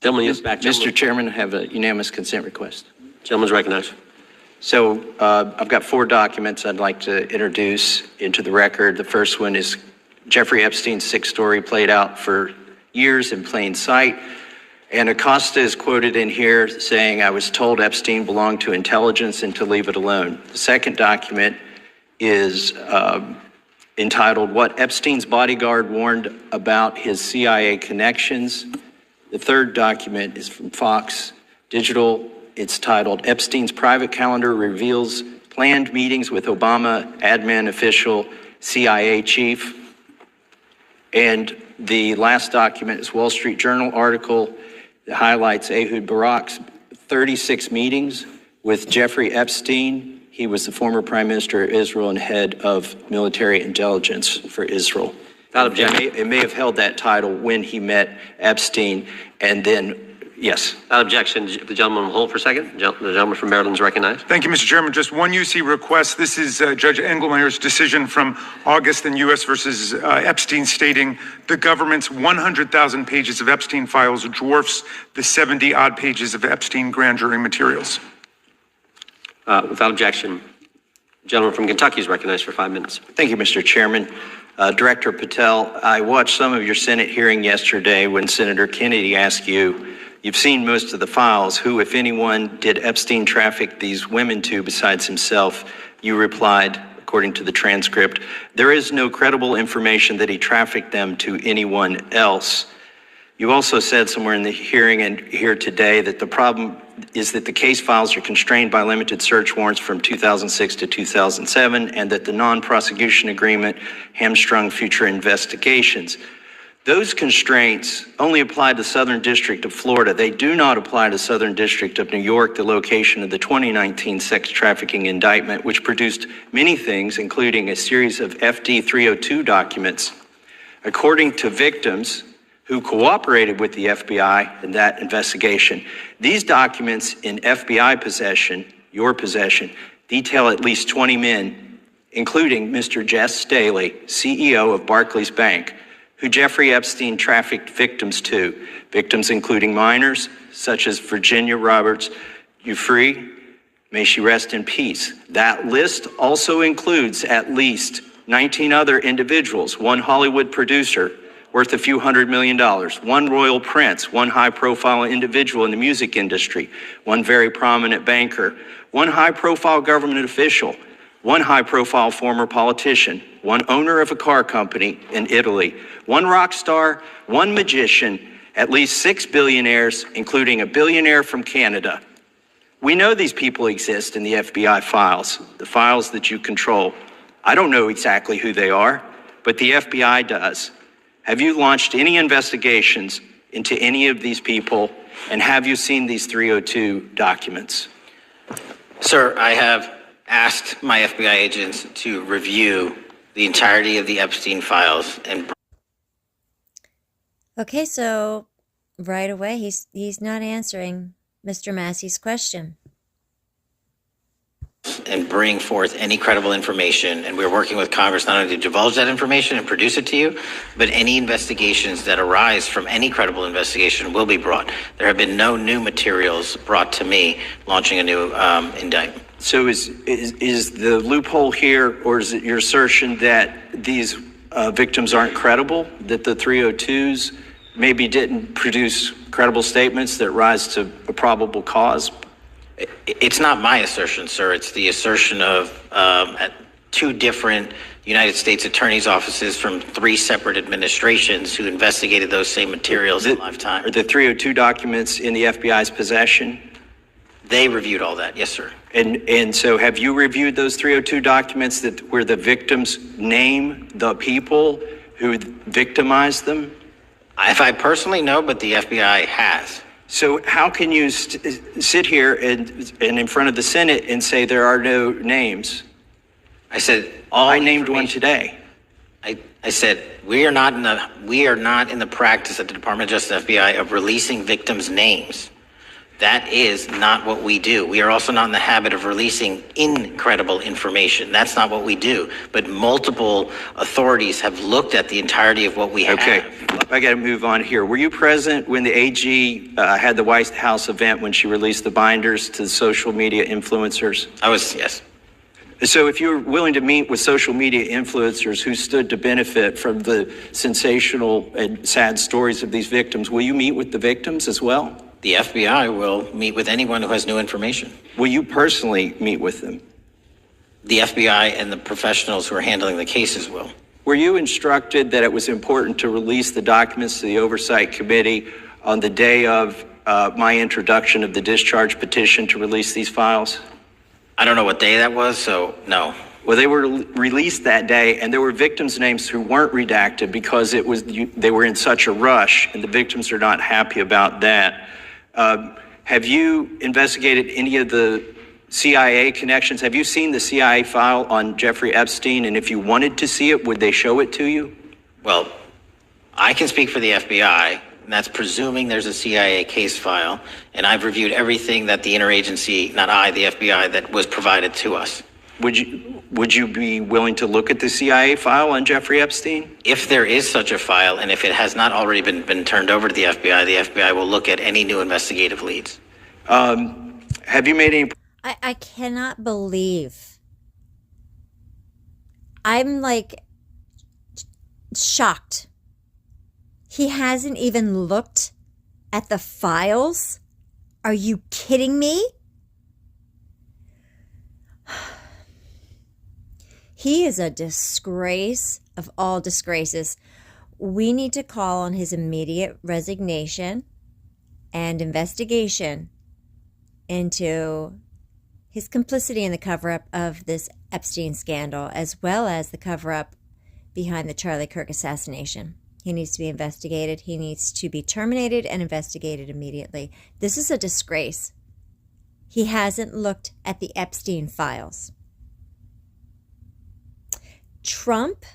Gentleman, yes, back. Mr. Chairman, I have a unanimous consent request. Gentleman's recognized. So I've got 4 documents I'd like to introduce into the record. The first one is Jeffrey Epstein's 6 story played out for years in plain sight. And Acosta is quoted in here saying, "I was told Epstein belonged to intelligence and to leave it alone." The second document is entitled, "What Epstein's Bodyguard Warned About His CIA Connections." The third document is from Fox Digital. It's titled, "Epstein's Private Calendar Reveals Planned Meetings with Obama Admin Official CIA Chief." And the last document is Wall Street Journal article that highlights Ehud Barak's 36 meetings with Jeffrey Epstein. He was the former Prime Minister of Israel and head of military intelligence for Israel. Without objection. It may have held that title when he met Epstein, and then, yes. Without objection, the gentleman will hold for a second. The gentleman from Maryland is recognized. Thank you, Mr. Chairman. Just one UC request. This is Judge Engelmeyer's decision from August in U.S. versus Epstein, stating the government's 100,000 pages of Epstein files dwarfs the 70-odd pages of Epstein grand jury materials. Without objection, the gentleman from Kentucky is recognized for 5 minutes. Thank you, Mr. Chairman. Director Patel, I watched some of your Senate hearing yesterday when Senator Kennedy asked you, "You've seen most of the files. Who, if anyone, did Epstein traffic these women to besides himself?" You replied, according to the transcript, "There is no credible information that he trafficked them to anyone else." You also said somewhere in the hearing and here today that the problem is that the case files are constrained by limited search warrants from 2006 to 2007, and that the non-prosecution agreement hamstrung future investigations. Those constraints only apply to Southern District of Florida. They do not apply to Southern District of New York, the location of the 2019 sex trafficking indictment, which produced many things, including a series of FD 302 documents. According to victims who cooperated with the FBI in that investigation, these documents in FBI possession, your possession, detail at least 20 men, including Mr. Jess Staley, CEO of Barclays Bank, who Jeffrey Epstein trafficked victims to, victims including minors such as Virginia Roberts Giuffre, may she rest in peace. That list also includes at least 19 other individuals, one Hollywood producer worth a few $100 million, one royal prince, one high-profile individual in the music industry, one very prominent banker, one high-profile government official, one high-profile former politician, one owner of a car company in Italy, one rock star, one magician, at least 6 billionaires, including a billionaire from Canada. We know these people exist in the FBI files, the files that you control. I don't know exactly who they are, but the FBI does. Have you launched any investigations into any of these people, and have you seen these 302 documents? Sir, I have asked my FBI agents to review the entirety of the Epstein files and Okay, so right away he's not answering Mr. Massey's question. bring forth any credible information. And we're working with Congress not only to divulge that information and produce it to you, but any investigations that arise from any credible investigation will be brought. There have been no new materials brought to me launching a new indictment. So is the loophole here, or is it your assertion that these victims aren't credible, that the 302s maybe didn't produce credible statements that rise to a probable cause? It's not my assertion, sir. It's the assertion of two different United States attorneys' offices from three separate administrations who investigated those same materials in lifetime. Are the 302 documents in the FBI's possession? They reviewed all that, yes, sir. And so have you reviewed those 302 documents where the victims name the people who victimized them? If I personally know, but the FBI has. So how can you sit here and in front of the Senate and say there are no names? I said I named one today. I said we are not in the practice at the Department of Justice FBI of releasing victims' names. That is not what we do. We are also not in the habit of releasing incredible information. That's not what we do. But multiple authorities have looked at the entirety of what we have. Okay, I got to move on here. Were you present when the AG had the White House event when she released the binders to the social media influencers? I was, yes. So if you were willing to meet with social media influencers who stood to benefit from the sensational and sad stories of these victims, will you meet with the victims as well? The FBI will meet with anyone who has new information. Will you personally meet with them? The FBI and the professionals who are handling the cases will. Were you instructed that it was important to release the documents to the Oversight Committee on the day of my introduction of the discharge petition to release these files? I don't know what day that was, so no. Well, they were released that day, and there were victims' names who weren't redacted because they were in such a rush, and the victims are not happy about that. Have you investigated any of the CIA connections? Have you seen the CIA file on Jeffrey Epstein? And if you wanted to see it, would they show it to you? Well, I can speak for the FBI, and that's presuming there's a CIA case file. And I've reviewed everything that the interagency, not I, the FBI, that was provided to us. Would you be willing to look at the CIA file on Jeffrey Epstein? If there is such a file, and if it has not already been turned over to the FBI will look at any new investigative leads. Have you made any... I cannot believe. I'm like shocked. He hasn't even looked at the files? Are you kidding me? He is a disgrace of all disgraces. We need to call on his immediate resignation and investigation into his complicity in the cover-up of this Epstein scandal, as well as the cover-up behind the Charlie Kirk assassination. He needs to be investigated. He needs to be terminated and investigated immediately. This is a disgrace. He hasn't looked at the Epstein files. Trump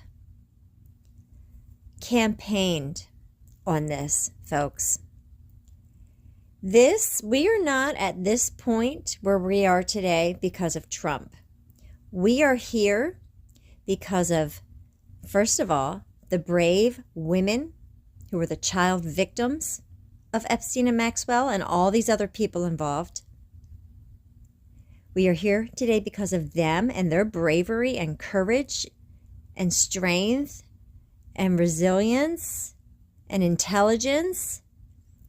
campaigned on this, folks. We are not at this point where we are today because of Trump. We are here because of, first of all, the brave women who were the child victims of Epstein and Maxwell and all these other people involved. We are here today because of them and their bravery and courage and strength and resilience and intelligence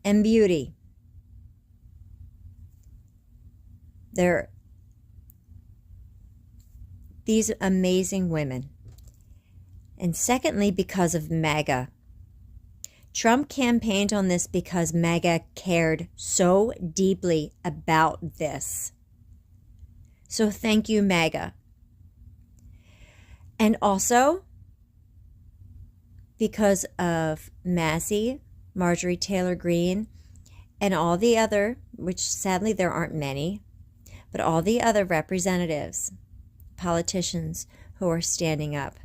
and beauty. They're these amazing women. And secondly, because of MAGA. Trump campaigned on this because MAGA cared so deeply about this. So thank you, MAGA. And also because of Massey, Marjorie Taylor Greene, and all the other, which sadly there aren't many, but all the other representatives, politicians who are standing up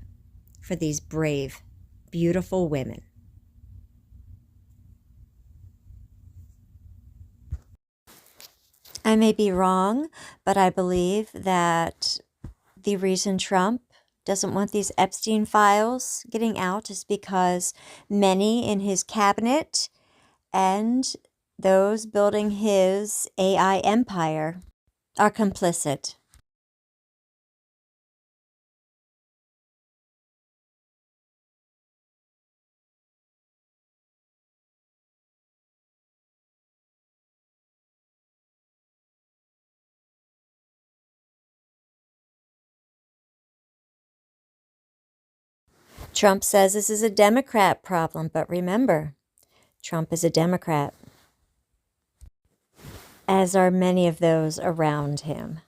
for these brave, beautiful women. I may be wrong, but I believe that the reason Trump doesn't want these Epstein files getting out is because many in his cabinet and those building his AI empire are complicit. Trump says this is a Democrat problem, but remember, Trump is a Democrat, as are many of those around him.